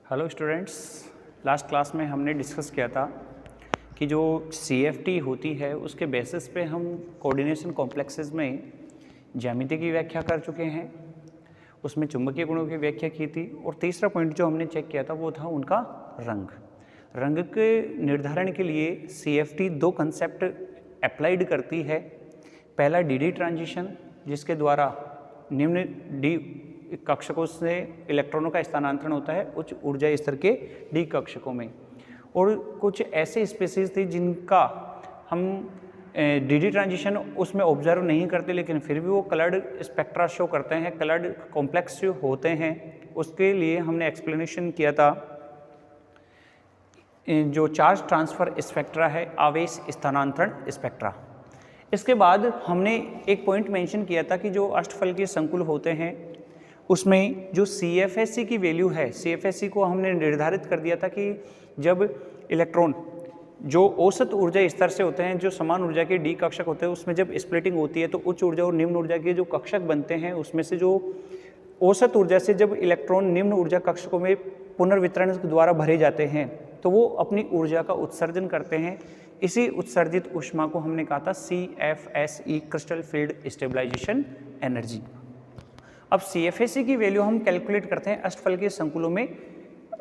Hello students, last class में हमने discuss किया था कि जो CFT होती है उसके बेसिस पे हम कोऑर्डिनेशन कॉम्प्लेक्सेस में ज्यामिति की व्याख्या कर चुके हैं, उसमें चुंबकीय गुणों की व्याख्या की थी और तीसरा पॉइंट जो हमने चेक किया था वो था उनका रंग के निर्धारण के लिए CFT दो कंसेप्ट अप्लाइड करती है। पहला DD ट्रांजिशन, जिसके द्वारा निम्न D कक्षकों से इलेक्ट्रॉनों का स्थानांतरण होता है उच्च ऊर्जा स्तर के D कक्षकों में। और कुछ ऐसे स्पीसीज थी जिनका हम DD ट्रांजिशन उसमें ऑब्जर्व नहीं करते, लेकिन फिर भी वो कलर्ड स्पेक्ट्रा शो करते हैं, कलर्ड कॉम्प्लेक्स जो होते हैं। उसके लिए हमने एक्सप्लेनेशन किया था जो चार्ज ट्रांसफ़र स्पेक्ट्रा है, आवेश स्थानांतरण स्पेक्ट्रा। इसके बाद हमने एक पॉइंट मेंशन किया था कि जो अष्टफलकीय संकुल होते हैं उसमें जो CFSE की वैल्यू है, CFSE को हमने निर्धारित कर दिया था कि जब इलेक्ट्रॉन जो औसत ऊर्जा स्तर से होते हैं, जो समान ऊर्जा के D कक्षक होते हैं, उसमें जब स्प्लिटिंग होती है तो उच्च ऊर्जा और निम्न ऊर्जा के जो कक्षक बनते हैं उसमें से जो औसत ऊर्जा से जब इलेक्ट्रॉन निम्न ऊर्जा कक्षकों में पुनर्वितरण द्वारा भरे जाते हैं तो वो अपनी ऊर्जा का उत्सर्जन करते हैं। इसी उत्सर्जित ऊष्मा को हमने कहा था CFSE, crystal field stabilisation energy. अब CFSE की वैल्यू हम कैलकुलेट करते हैं अष्टफलकीय संकुलों में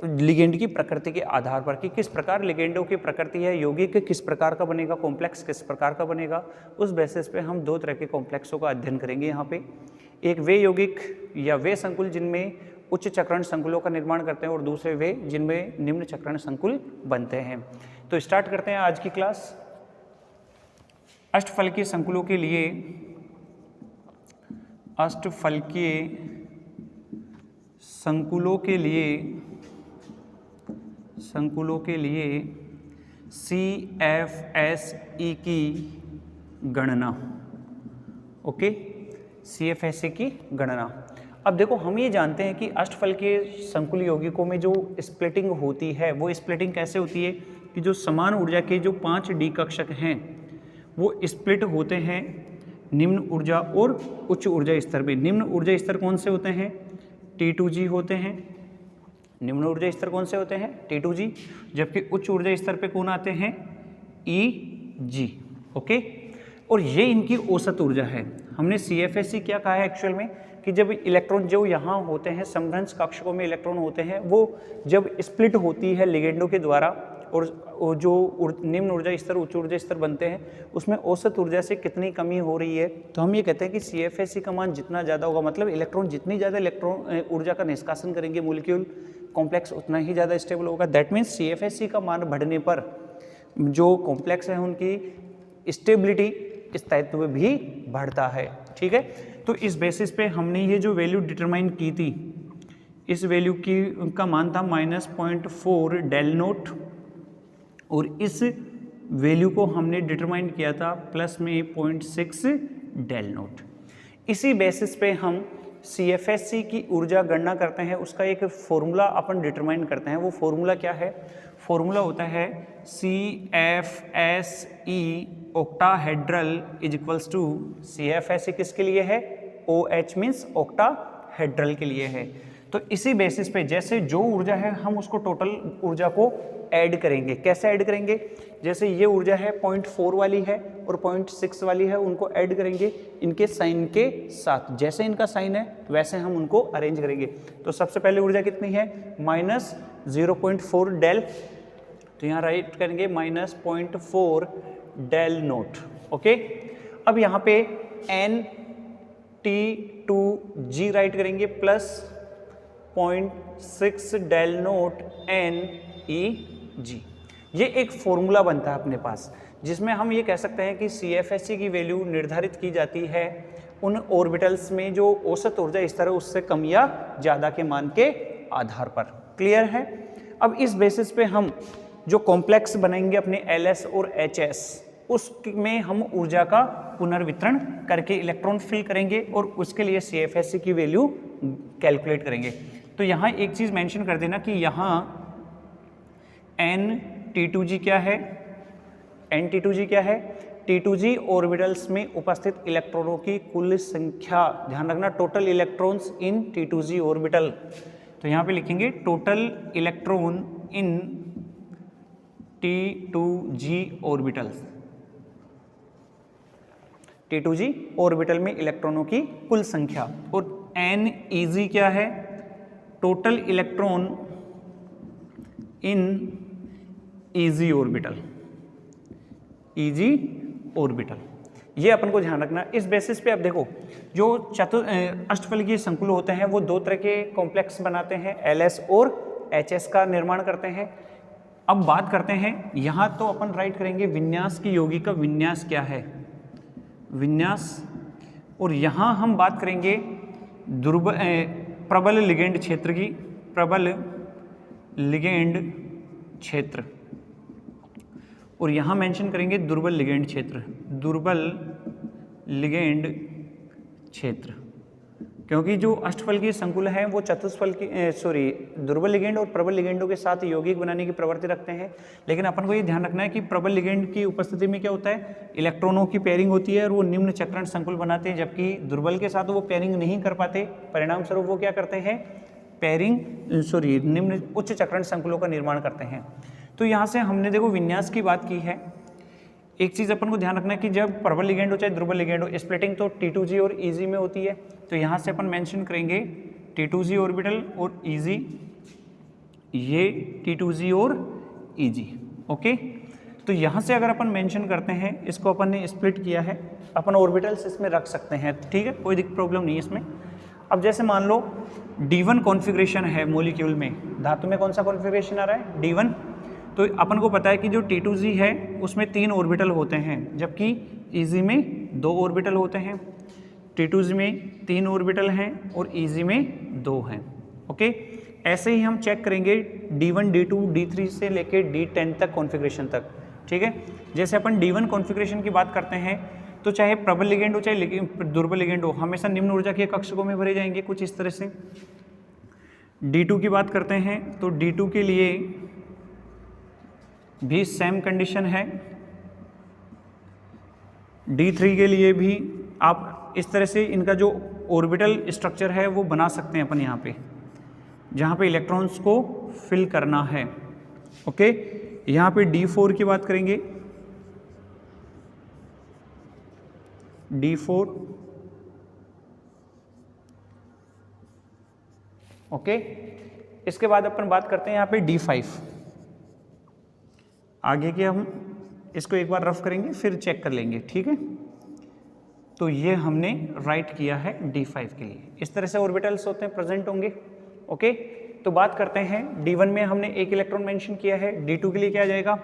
लिगेंड की प्रकृति के आधार पर कि किस प्रकार लिगेंडों की प्रकृति है, यौगिक किस प्रकार का बनेगा, कॉम्प्लेक्स किस प्रकार का बनेगा। उस बेसिस पे हम दो तरह के कॉम्प्लेक्सों का अध्ययन करेंगे यहाँ पे। एक वे यौगिक या वे संकुल जिनमें उच्च चक्रण संकुलों का निर्माण करते हैं और दूसरे वे जिनमें निम्न चक्रण संकुल बनते हैं। तो स्टार्ट करते हैं आज की क्लास। अष्टफलकीय संकुलों के लिए CFSE की गणना। ओके, CFSE की गणना। अब देखो, हम ये जानते हैं कि अष्टफलकीय संकुल यौगिकों में जो स्प्लिटिंग होती है वो स्प्लिटिंग कैसे होती है कि जो समान ऊर्जा के जो 5 D कक्षक हैं वो स्प्लिट होते हैं निम्न ऊर्जा और उच्च ऊर्जा स्तर में। निम्न ऊर्जा स्तर कौन से होते हैं? T2G होते हैं। निम्न ऊर्जा स्तर कौन से होते हैं? T2G। जबकि उच्च ऊर्जा स्तर पे कौन आते हैं? EG। ओके, और ये इनकी औसत ऊर्जा है। हमने CFSE क्या कहा है एक्चुअल में कि जब इलेक्ट्रॉन जो यहाँ होते हैं समभ्रंश कक्षकों में इलेक्ट्रॉन होते हैं वो जब स्प्लिट होती है लिगेंडों के द्वारा और जो निम्न ऊर्जा स्तर उच्च ऊर्जा स्तर बनते हैं उसमें औसत ऊर्जा से कितनी कमी हो रही है। तो हम ये कहते हैं कि CFSE का मान जितना ज़्यादा होगा, मतलब इलेक्ट्रॉन जितनी ज़्यादा इलेक्ट्रॉन ऊर्जा का निष्कासन करेंगे मोलिक्यूल कॉम्प्लेक्स उतना ही ज़्यादा स्टेबल होगा। दैट मीन्स CFSE का मान बढ़ने पर जो कॉम्प्लेक्स है उनकी स्टेबिलिटी, स्थायित्व भी बढ़ता है। ठीक है, तो इस बेसिस पे हमने ये जो वैल्यू डिटरमाइन की थी, इस वैल्यू की उनका मान था -0.4 डेल नोट और इस वैल्यू को हमने डिटरमाइन किया था प्लस में 0.6 डेल नोट। इसी बेसिस पे हम CFSE की ऊर्जा गणना करते हैं, उसका एक फॉर्मूला अपन डिटरमाइन करते हैं। वो फॉर्मूला क्या है? फॉर्मूला होता है CFSE octahedral is equals to, CFSE किसके लिए है? OH मीन्स ऑक्टाहेड्रल के लिए है। तो इसी बेसिस पे जैसे जो ऊर्जा है हम उसको टोटल ऊर्जा को ऐड करेंगे। कैसे ऐड करेंगे? जैसे ये ऊर्जा है 0.4 वाली है और 0.6 वाली है, उनको ऐड करेंगे इनके साइन के साथ। जैसे इनका साइन है वैसे हम उनको अरेंज करेंगे। तो सबसे पहले ऊर्जा कितनी है? -0.4 डेल, तो यहाँ राइट करेंगे -0.4 डेल नोट। ओके, अब यहाँ पे NT2G राइट करेंगे प्लस 0.6 डेल नोट NEG। ये एक फॉर्मूला बनता है अपने पास जिसमें हम ये कह सकते हैं कि CFSE की वैल्यू निर्धारित की जाती है उन ऑर्बिटल्स में जो औसत ऊर्जा स्तर है उससे कम या ज़्यादा के मान के आधार पर। क्लियर है? अब इस बेसिस पे हम जो कॉम्प्लेक्स बनाएंगे अपने LS और HS, उसमें हम ऊर्जा का पुनर्वितरण करके इलेक्ट्रॉन फिल करेंगे और उसके लिए CFSE की वैल्यू कैलकुलेट करेंगे। तो यहाँ एक चीज़ मेंशन कर देना कि यहाँ NT2G क्या है? NT2G क्या है? T2G ऑर्बिटल्स में उपस्थित इलेक्ट्रॉनों की कुल संख्या। ध्यान रखना, total electrons in T2G orbital. तो तो यहाँ पे लिखेंगे total electron in T2G orbitals. T2G orbital में इलेक्ट्रॉनों की कुल संख्या। और NEG क्या है? Total electron in EG orbital. EG orbital, ये अपन को ध्यान रखना। इस बेसिस पे अब देखो, जो अष्टफलकीय संकुल होते हैं वो दो तरह के कॉम्प्लेक्स बनाते हैं, LS और HS का निर्माण करते हैं। अब बात करते हैं, यहाँ तो अपन राइट करेंगे विन्यास की यौगिक का विन्यास क्या है, विन्यास। और यहाँ हम बात करेंगे प्रबल लिगेंड क्षेत्र की, प्रबल लिगेंड क्षेत्र। और यहाँ मेंशन करेंगे दुर्बल लिगेंड क्षेत्र, दुर्बल लिगेंड क्षेत्र, क्योंकि जो अष्टफलकीय संकुल है वो चतुष्फलकीय दुर्बल लिगेंड और प्रबल लिगेंडों के साथ यौगिक बनाने की प्रवृत्ति रखते हैं। लेकिन अपन को ये ध्यान रखना है कि प्रबल लिगेंड की उपस्थिति में क्या होता है, इलेक्ट्रॉनों की पेयरिंग होती है और वो निम्न चक्रण संकुल बनाते हैं, जबकि दुर्बल के साथ वो पेयरिंग नहीं कर पाते। परिणाम स्वरूप वो क्या करते हैं, निम्न उच्च चक्रण संकुलों का निर्माण करते हैं। तो यहाँ से हमने देखो विन्यास की बात की है। एक चीज़ अपन को ध्यान रखना है कि जब प्रबल लिगेंड हो चाहे दुर्बल लिगेंड हो, स्प्लिटिंग तो T2G और EG में होती है। तो यहाँ से अपन मेंशन करेंगे T2G ऑर्बिटल और EG, ये T2G और EG। ओके, तो यहाँ से अगर अपन मेंशन करते हैं, इसको अपन ने स्प्लिट किया है, अपन ऑर्बिटल्स इसमें रख सकते हैं, ठीक है, कोई प्रॉब्लम नहीं है इसमें। अब जैसे मान लो D1 कॉन्फ़िगरेशन है मॉलिक्यूल में, धातु में कौन सा कॉन्फ़िगरेशन आ रहा है, D1। तो अपन को पता है कि जो T2G है उसमें 3 ऑर्बिटल होते हैं, जबकि EG में 2 ऑर्बिटल होते हैं। T2G में 3 ऑर्बिटल हैं और EG में 2 हैं। ओके, ऐसे ही हम चेक करेंगे D1, D2, D3 से लेके D10 तक कॉन्फ़िगरेशन तक, ठीक है। जैसे अपन D1 कॉन्फ़िगरेशन की बात करते हैं तो चाहे प्रबल लिगेंड हो चाहे दुर्बल लिगेंड हो, हमेशा निम्न ऊर्जा के कक्षकों में भरे जाएंगे कुछ इस तरह से। D2 की बात करते हैं तो D2 के लिए भी सेम कंडीशन है, D3 के लिए भी आप इस तरह से इनका जो ऑर्बिटल स्ट्रक्चर है वो बना सकते हैं अपन यहाँ पे, जहाँ पे इलेक्ट्रॉन्स को फिल करना है। ओके, यहाँ पे D4 की बात करेंगे, D4। ओके, इसके बाद अपन बात करते हैं यहाँ पे D5। आगे के हम इसको एक बार रफ करेंगे फिर चेक कर लेंगे, ठीक है। तो ये हमने राइट किया है D5 के लिए। इस तरह से ऑर्बिटल्स होते हैं, प्रेजेंट होंगे। ओके, तो बात करते हैं D1 में हमने एक इलेक्ट्रॉन मेंशन किया है, D2 के लिए क्या आ जाएगा,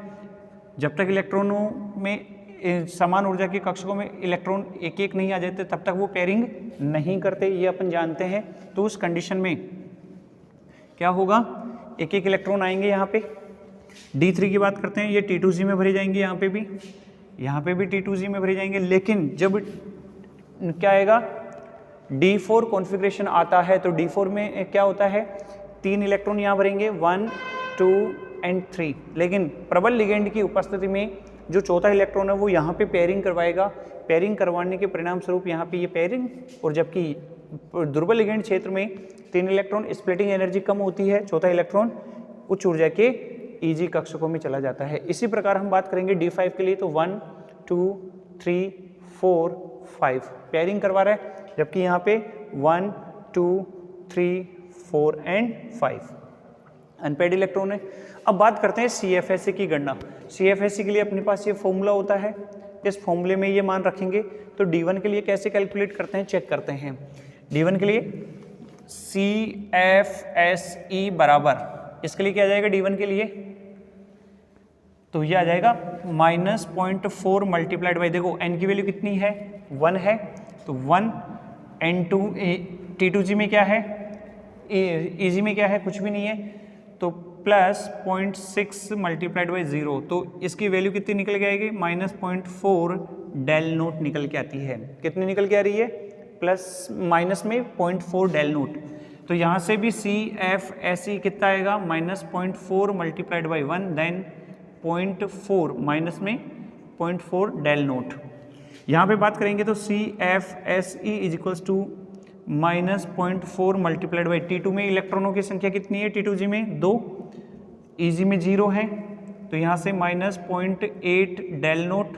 जब तक इलेक्ट्रॉनों में समान ऊर्जा के कक्षकों में इलेक्ट्रॉन एक एक नहीं आ जाते तब तक वो पेयरिंग नहीं करते, ये अपन जानते हैं। तो उस कंडीशन में क्या होगा, एक एक इलेक्ट्रॉन आएंगे यहाँ पे। D3 की बात करते हैं, ये T2G में भरे जाएंगे, यहाँ पे भी T2G में भरे जाएंगे। लेकिन जब क्या आएगा, D4 कॉन्फ़िगरेशन आता है तो D4 में क्या होता है, 3 इलेक्ट्रॉन यहाँ भरेंगे, 1, 2 एंड 3। लेकिन प्रबल लिगेंड की उपस्थिति में जो चौथा इलेक्ट्रॉन है वो यहाँ पे पेयरिंग करवाएगा। पेयरिंग करवाने के परिणाम स्वरूप यहाँ पे ये पेयरिंग, और जबकि दुर्बल लिगेंड क्षेत्र में 3 इलेक्ट्रॉन स्प्लिटिंग एनर्जी कम होती है, चौथा इलेक्ट्रॉन उच्च ऊर्जा के EG कक्षकों में चला जाता है। इसी प्रकार हम बात करेंगे D5 के लिए, तो 1, 2, 3, 4, 5 पेयरिंग करवा रहा है, जबकि यहाँ पे 1, 2, 3, 4 एंड 5 अनपेयर्ड इलेक्ट्रॉन है। अब बात करते हैं CFSE की गणना। CFSE के लिए अपने पास ये फॉर्मूला होता है, इस फॉर्मूले में ये मान रखेंगे। तो D1 के लिए कैसे कैलकुलेट करते हैं, चेक करते हैं। D1 के लिए CFSE बराबर, इसके लिए क्या आ जाएगा D1 के लिए, तो ये आ जाएगा -0.4 मल्टीप्लाइड बाई, देखो n की वैल्यू कितनी है, 1 है, तो 1 N2 T2G में क्या है, EG में क्या है, कुछ भी नहीं है, तो प्लस 0.6 मल्टीप्लाइड बाई 0, तो इसकी वैल्यू कितनी निकल के आएगी, -0.4 डेल नोट निकल के आती है। कितनी निकल के आ रही है, प्लस माइनस में 0.4 डेल नोट। तो यहाँ से भी CFSE कितना आएगा, -0.4 मल्टीप्लाइड बाई 1 देन 0.4 माइनस में 0.4 डेल नोट। यहाँ पे बात करेंगे तो CFSE is equals to -0.4 multiplied by T2 में इलेक्ट्रॉनों की संख्या कितनी है T2G में 2, EG में 0 है, तो यहाँ से -0.8 डेल नोट,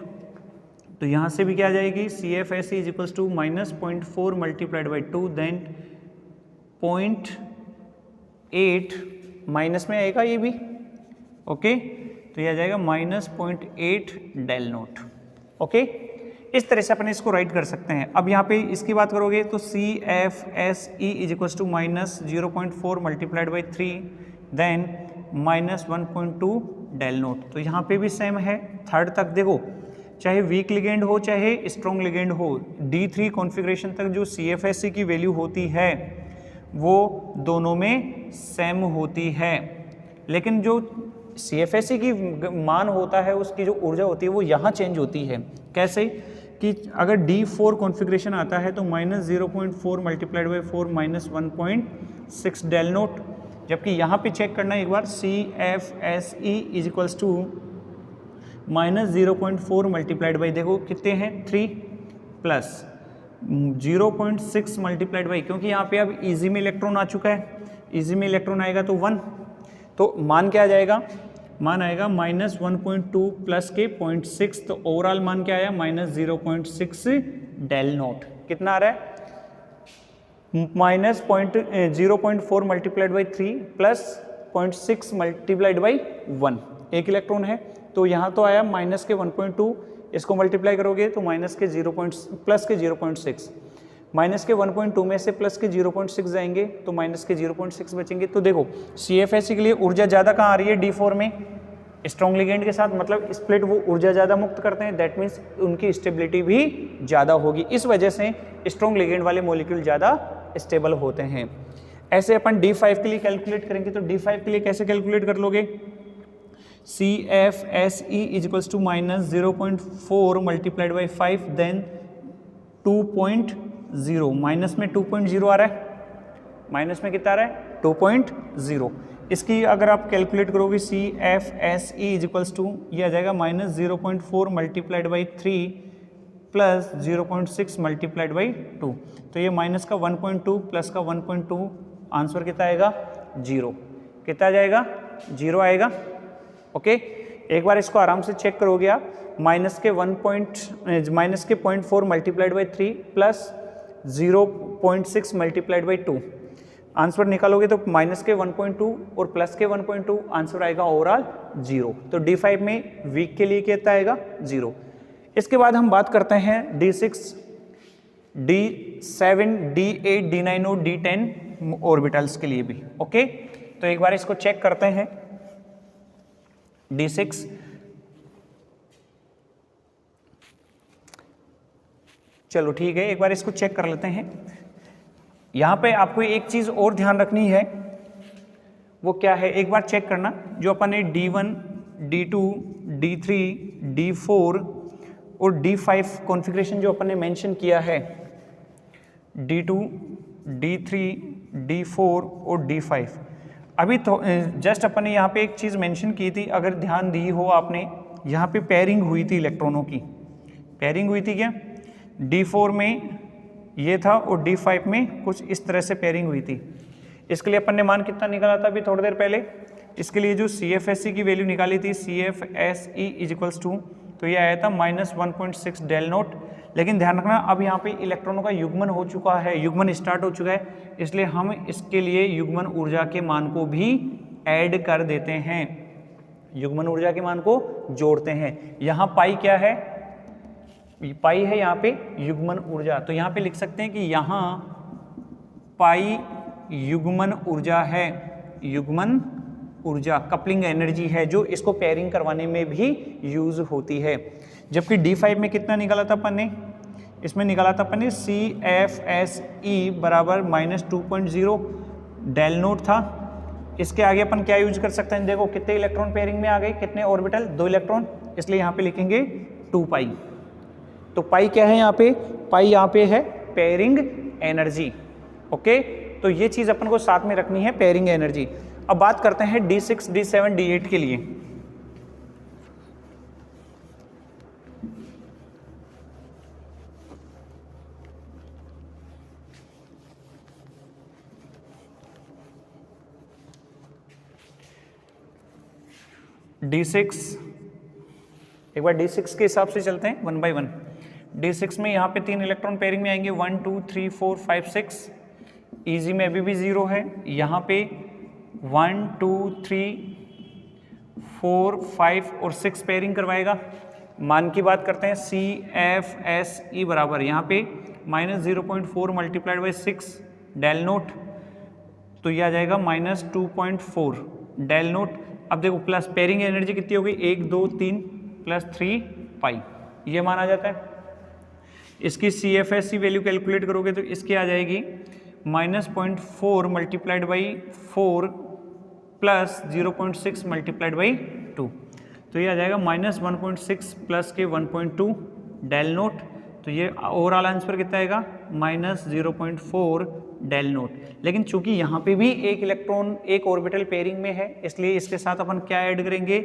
तो यहाँ से भी क्या आ जाएगी CFSE is equals to -0.4 multiplied by 2 then 0.8 minus में आएगा ये भी, ओके, तो ये आ जाएगा -0.8 डेल नोट, ओके। इस तरह से अपन इसको राइट कर सकते हैं। अब यहाँ पे इसकी बात करोगे तो CFSE is equals to -0.4 multiplied by 3 then -1.2 del naught, तो यहाँ पे भी सेम है। थर्ड तक देखो, चाहे वीक लिगेंड हो चाहे स्ट्रॉन्ग लिगेंड हो, D3 कॉन्फ़िगरेशन तक जो CFSE की वैल्यू होती है वो दोनों में सेम होती है, लेकिन जो CFSE की मान होता है उसकी जो ऊर्जा होती है वो यहाँ चेंज होती है। कैसे कि अगर D4 कॉन्फ़िगरेशन आता है तो -0.4 मल्टीप्लाइड बाई 4 -1.6 डेल नोट, जबकि यहाँ पे चेक करना एक बार CFSE is equals to -0.4 multiplied by, देखो कितने हैं 3 प्लस 0.6 मल्टीप्लाइड बाई, क्योंकि यहाँ पे अब इजी में इलेक्ट्रॉन आ चुका है, इजी में इलेक्ट्रॉन आएगा तो 1, तो मान क्या आ जाएगा, मान आएगा -1.2 प्लस के 0.6, तो ओवरऑल मान क्या आया -0.6 डेल नोट। कितना आ रहा है -0.4 multiplied by 3 plus 0.6 multiplied by 1, एक इलेक्ट्रॉन है, तो यहाँ तो आया माइनस के 1.2, इसको मल्टीप्लाई करोगे तो माइनस के प्लस के 0.6, माइनस के 1.2 में से प्लस के 0.6 जाएंगे तो माइनस के 0.6 बचेंगे। तो देखो CFSE के लिए ऊर्जा ज़्यादा कहाँ आ रही है D4 में स्ट्रॉन्ग लिगेंड के साथ, मतलब स्प्लिट वो ऊर्जा ज़्यादा मुक्त करते हैं, दैट मीन्स उनकी स्टेबिलिटी भी ज़्यादा होगी, इस वजह से स्ट्रॉन्ग लिगेंड वाले मॉलिक्यूल ज़्यादा स्टेबल होते हैं। ऐसे अपन D5 के लिए कैलकुलेट करेंगे, तो D5 के लिए कैसे कैलकुलेट कर लोगे, CFSE is equals to -0.4 multiplied by 5 then 2.0, minus में 2.0 आ रहा है, माइनस में कितना आ रहा है 2.0, इसकी अगर आप कैलकुलेट करोगे CFSE इज इक्वल्स टू ये आ जाएगा -0.4 multiplied by 3 plus 0.6 multiplied by 2, तो ये माइनस का 1.2 प्लस का 1.2, आंसर कितना आएगा 0, कितना आ जाएगा 0 आएगा, ओके। एक बार इसको आराम से चेक करोगे आप, माइनस के 0.4 multiplied by 3 plus 0.6 multiplied by 2, answer निकालोगे तो माइनस के 1.2 और प्लस के 1.2, आंसर आएगा ओवरऑल 0। तो D5 में वीक के लिए कितना आएगा 0। इसके बाद हम बात करते हैं D6, D7, D8, D9 और D10 ऑर्बिटल्स के लिए भी, ओके। तो एक बार इसको चेक करते हैं D6, चलो ठीक है, एक बार इसको चेक कर लेते हैं। यहाँ पे आपको एक चीज़ और ध्यान रखनी है, वो क्या है एक बार चेक करना, जो अपन ने D1, D2, D3, D4 और D5 कॉन्फ़िगरेशन जो अपन ने मेंशन किया है, D2, D3, D4 और D5, अभी तो जस्ट अपन ने यहाँ पे एक चीज़ मेंशन की थी, अगर ध्यान दी हो आपने, यहाँ पे पेयरिंग हुई थी इलेक्ट्रॉनों की, पेयरिंग हुई थी क्या, D4 में ये था और D5 में कुछ इस तरह से पेयरिंग हुई थी। इसके लिए अपन ने मान कितना निकाला था अभी थोड़ी देर पहले, इसके लिए जो CFSE की वैल्यू निकाली थी CFSE इज इक्वल्स टू, तो ये आया था -1.6 डेल नोट, लेकिन ध्यान रखना अब यहाँ पे इलेक्ट्रॉनों का युग्मन हो चुका है, युग्मन स्टार्ट हो चुका है, इसलिए हम इसके लिए युग्मन ऊर्जा के मान को भी ऐड कर देते हैं, युग्मन ऊर्जा के मान को जोड़ते हैं। यहाँ पाई क्या है, पाई है यहाँ पे युग्मन ऊर्जा, तो यहाँ पे लिख सकते हैं कि यहाँ पाई युग्मन ऊर्जा है, युग्मन ऊर्जा कपलिंग एनर्जी है जो इसको पेयरिंग करवाने में भी यूज होती है। जबकि D5 में कितना निकाला था अपन ने, इसमें निकाला था अपन ने CFSE बराबर -2.0 डेल नोट था। इसके आगे अपन क्या यूज कर सकते हैं, देखो कितने इलेक्ट्रॉन पेयरिंग में आ गए, कितने ऑर्बिटल, 2 इलेक्ट्रॉन, इसलिए यहाँ पे लिखेंगे 2 पाई। तो पाई क्या है यहाँ पे, पाई यहाँ पे है पेयरिंग एनर्जी, ओके। तो ये चीज़ अपन को साथ में रखनी है, पेयरिंग एनर्जी। अब बात करते हैं D6, D7, D8 के लिए। D6, एक बार D6 के हिसाब से चलते हैं 1 by 1। D6 में यहाँ पे 3 इलेक्ट्रॉन पेयरिंग में आएंगे 1 2 3 4 5 6। ईजी में अभी भी 0 है। यहाँ पे 1 2 3 4 5 और 6 पेयरिंग करवाएगा। मान की बात करते हैं CFSE बराबर यहाँ पे -0.4 मल्टीप्लाइड बाई 6 डेल नोट, तो ये आ जाएगा -2.4 डेल नोट। अब देखो प्लस पेयरिंग एनर्जी कितनी होगी 1 2 3 प्लस 3 पाई, ये माना जाता है। इसकी CFSE वैल्यू कैलकुलेट करोगे तो इसकी आ जाएगी -0.4 multiplied by 4 plus 0.6 multiplied by 2, तो ये आ जाएगा -1.6 प्लस के 1.2 डेल नोट। तो ये ओवरऑल आंसर कितना आएगा -0.4 डेल नोट। लेकिन चूंकि यहाँ पे भी एक इलेक्ट्रॉन एक ऑर्बिटल पेयरिंग में है, इसलिए इसके साथ अपन क्या ऐड करेंगे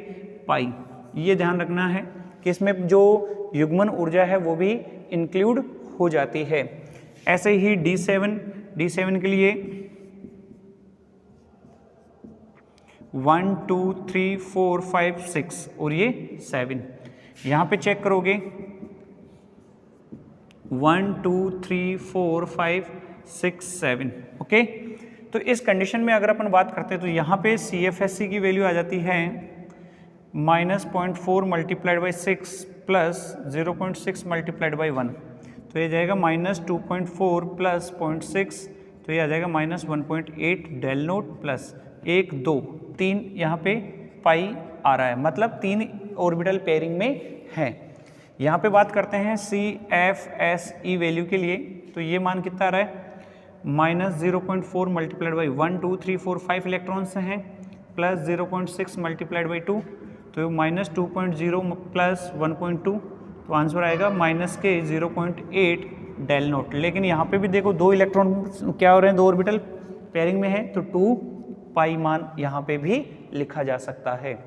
पाई। ये ध्यान रखना है कि इसमें जो युग्मन ऊर्जा है वो भी इंक्लूड हो जाती है। ऐसे ही D7 के लिए 1 2 3 4 5 6 और ये 7। यहाँ पे चेक करोगे 1 2 3 4 5 6 7। ओके, तो इस कंडीशन में अगर अपन बात करते हैं तो यहाँ पे CFSE की वैल्यू आ जाती है -0.4 multiplied by 6 plus 0.6 multiplied by 1, तो ये जाएगा -2.4 प्लस 0.6, तो ये आ जाएगा -1.8 डेल नोट प्लस 1 2 3 यहाँ पे पाई आ रहा है, मतलब 3 ऑर्बिटल पेयरिंग में है। यहाँ पे बात करते हैं CFSE वैल्यू के लिए, तो ये मान कितना आ रहा है -0.4 मल्टीप्लाइड बाई 1 2 3 4 5 इलेक्ट्रॉन्स हैं प्लस 0.6 मल्टीप्लाइड बाई 2, तो -2.0 प्लस 1.2, तो आंसर आएगा -0.8 डेल नोट। लेकिन यहाँ पे भी देखो 2 इलेक्ट्रॉन क्या हो रहे हैं, 2 ऑर्बिटल पेयरिंग में है, तो 2 पाई मान यहाँ पे भी लिखा जा सकता है।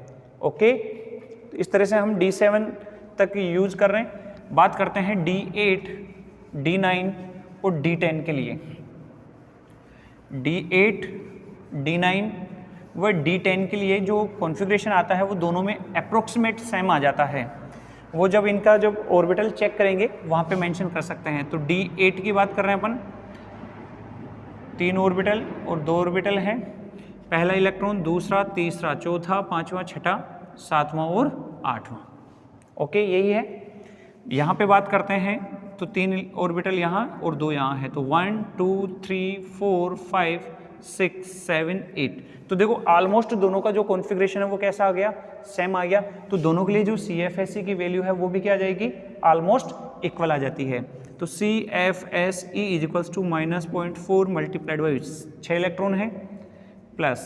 ओके, तो इस तरह से हम D7 तक यूज कर रहे हैं। बात करते हैं D8, D9 और D10 के लिए। D8, D9 व D10 के लिए जो कॉन्फ़िगरेशन आता है वो दोनों में अप्रोक्सीमेट सेम आ जाता है। वो जब इनका जब ऑर्बिटल चेक करेंगे वहाँ पे मेंशन कर सकते हैं। तो D8 की बात कर रहे हैं अपन, 3 ऑर्बिटल और 2 ऑर्बिटल हैं, पहला इलेक्ट्रॉन, दूसरा, तीसरा, चौथा, पांचवा, छठा, सातवां और आठवां। ओके, यही है। यहाँ पे बात करते हैं तो 3 ऑर्बिटल यहाँ और 2 यहाँ है, तो 1 2 3 4 5 6 7 8। तो देखो ऑलमोस्ट दोनों का जो कॉन्फ़िगरेशन है वो कैसा आ गया, सेम आ गया। तो दोनों के लिए जो CFSE की वैल्यू है वो भी क्या आ जाएगी, ऑलमोस्ट इक्वल आ जाती है। तो CFSE is equals to -0.4 multiplied by 6 electron है प्लस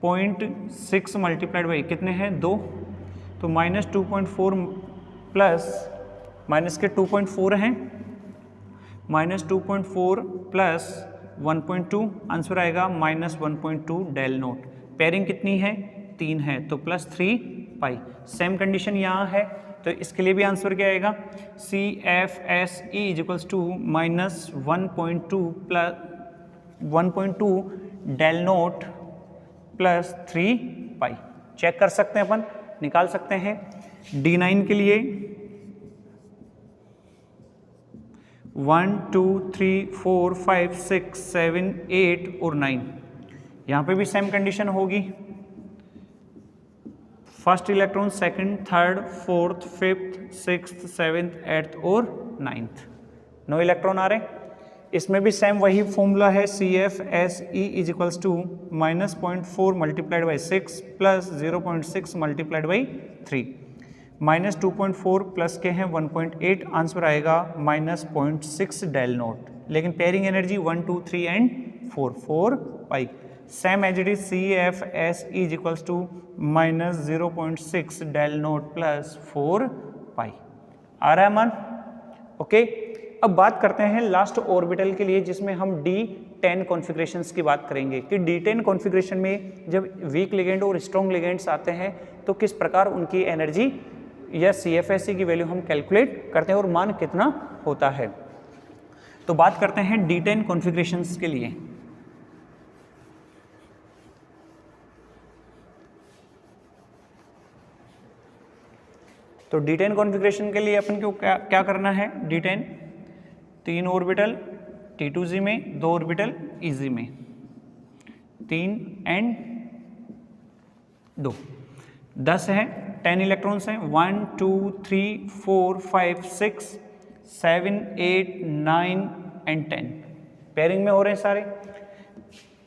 0.6 मल्टीप्लाइड बाई कितने हैं 2, तो -2.4 प्लस माइनस के 2.4 हैं, -2.4 प्लस 1.2, आंसर आएगा -1.2 डेल नोट। पेयरिंग कितनी है 3 है, तो +3 पाई। सेम कंडीशन यहाँ है, तो इसके लिए भी आंसर क्या आएगा CFSE is equals to -1.2 plus 1.2 del naught plus 3 pi. Check कर सकते हैं, अपन निकाल सकते हैं। D9 के लिए 1 2 3 4 5 6 7 8 और 9, यहाँ पे भी सेम कंडीशन होगी। First electron, second, third, fourth, fifth, sixth, seventh, eighth और 9th, 9 इलेक्ट्रॉन आ रहे हैं। इसमें भी सेम वही फॉर्मूला है CFSE is equals to -0.4 multiplied by 6 plus 0.6 multiplied by 3, -2.4 plus के हैं 1.8, आंसर आएगा -0.6 डेल नोट। लेकिन pairing energy 1 2 3 and 4 pi. Same as it is CFSE is equals to -0.6 del naught plus 4 pi. आ रहा है मान? ओके, अब बात करते हैं लास्ट ऑर्बिटल के लिए, जिसमें हम D10 कॉन्फ़िगरेशंस की बात करेंगे कि D10 कॉन्फ़िगरेशन में जब वीक लिगेंड और स्ट्रॉन्ग लिगेंड्स आते हैं तो किस प्रकार उनकी एनर्जी या CFSE की वैल्यू हम कैलकुलेट करते हैं और मान कितना होता है। तो बात करते हैं D10 कॉन्फ़िगरेशंस के लिए। तो D10 कॉन्फ़िगरेशन के लिए अपन को क्या करना है, D10 3 ऑर्बिटल T2Z में, 2 ऑर्बिटल EZ में, 3 एंड 2, 10 है, 10 इलेक्ट्रॉन्स हैं, 1 2 3 4 5 6 7 8 9 एंड 10 पेयरिंग में हो रहे हैं सारे।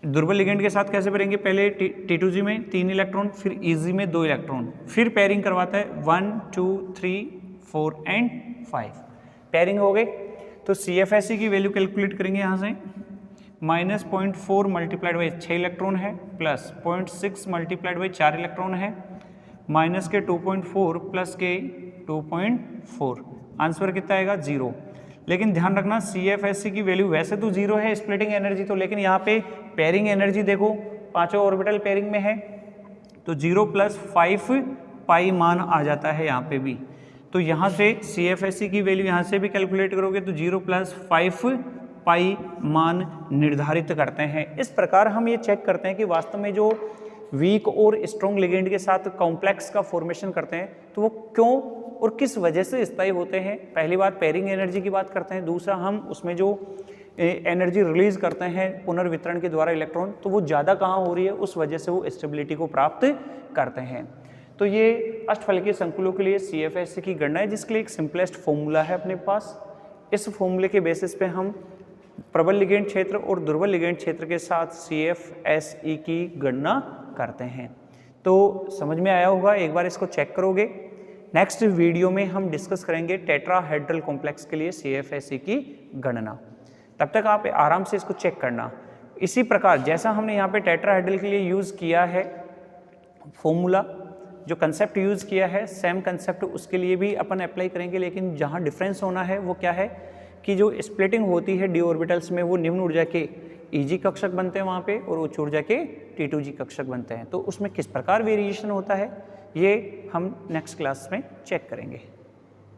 दुर्बल लिगेंड के साथ कैसे पेरेंगे, पहले T2Z में 3 इलेक्ट्रॉन, फिर EZ में 2 इलेक्ट्रॉन, फिर पेयरिंग करवाता है 1 2 3 4 एंड 5, पेयरिंग हो गई। तो CFSE की वैल्यू कैलकुलेट करेंगे यहाँ से, -0.4 मल्टीप्लाइड बाई 6 इलेक्ट्रॉन है, प्लस 0.6 मल्टीप्लाइड बाई 4 इलेक्ट्रॉन है, माइनस के 2.4 प्लस के 2.4, आंसर कितना आएगा 0। लेकिन ध्यान रखना CFSE की वैल्यू वैसे तो 0 है स्प्लिटिंग एनर्जी तो, लेकिन यहाँ पे पेयरिंग एनर्जी देखो पांचों ऑर्बिटल पेयरिंग में है, तो 0 + 5 पाई मान आ जाता है यहाँ पे भी। तो यहाँ से CFSE की वैल्यू यहाँ से भी कैलकुलेट करोगे तो 0 + 5 पाई मान निर्धारित करते हैं। इस प्रकार हम ये चेक करते हैं कि वास्तव में जो वीक और स्ट्रॉन्ग लिगेंड के साथ कॉम्प्लेक्स का फॉर्मेशन करते हैं तो वो क्यों और किस वजह से स्थायी होते हैं। पहली बात पेयरिंग एनर्जी की बात करते हैं, दूसरा हम उसमें जो एनर्जी रिलीज करते हैं पुनर्वितरण के द्वारा इलेक्ट्रॉन, तो वो ज़्यादा कहाँ हो रही है, उस वजह से वो स्टेबिलिटी को प्राप्त करते हैं। तो ये अष्टफलकीय संकुलों के लिए CFSE की गणना है, जिसके लिए एक सिंपलेस्ट फॉर्मूला है अपने पास। इस फॉर्मूले के बेसिस पे हम प्रबल लिगेंड क्षेत्र और दुर्बल लिगेंड क्षेत्र के साथ CFSE की गणना करते हैं। तो समझ में आया होगा, एक बार इसको चेक करोगे। नेक्स्ट वीडियो में हम डिस्कस करेंगे टेट्राहेड्रल कॉम्प्लेक्स के लिए CFSE की गणना। तब तक आप आराम से इसको चेक करना। इसी प्रकार जैसा हमने यहाँ पे टेट्राहेड्रल के लिए यूज़ किया है फॉर्मूला, जो कंसेप्ट यूज़ किया है सेम कंसेप्ट उसके लिए भी अपन अप्लाई करेंगे, लेकिन जहाँ डिफरेंस होना है वो क्या है कि जो स्प्लिटिंग होती है d ऑर्बिटल्स में वो निम्न ऊर्जा के Eg कक्षक बनते हैं वहाँ पे और उच्च ऊर्जा के T2G कक्षक बनते हैं। तो उसमें किस प्रकार वेरिएशन होता है ये हम नेक्स्ट क्लास में चेक करेंगे।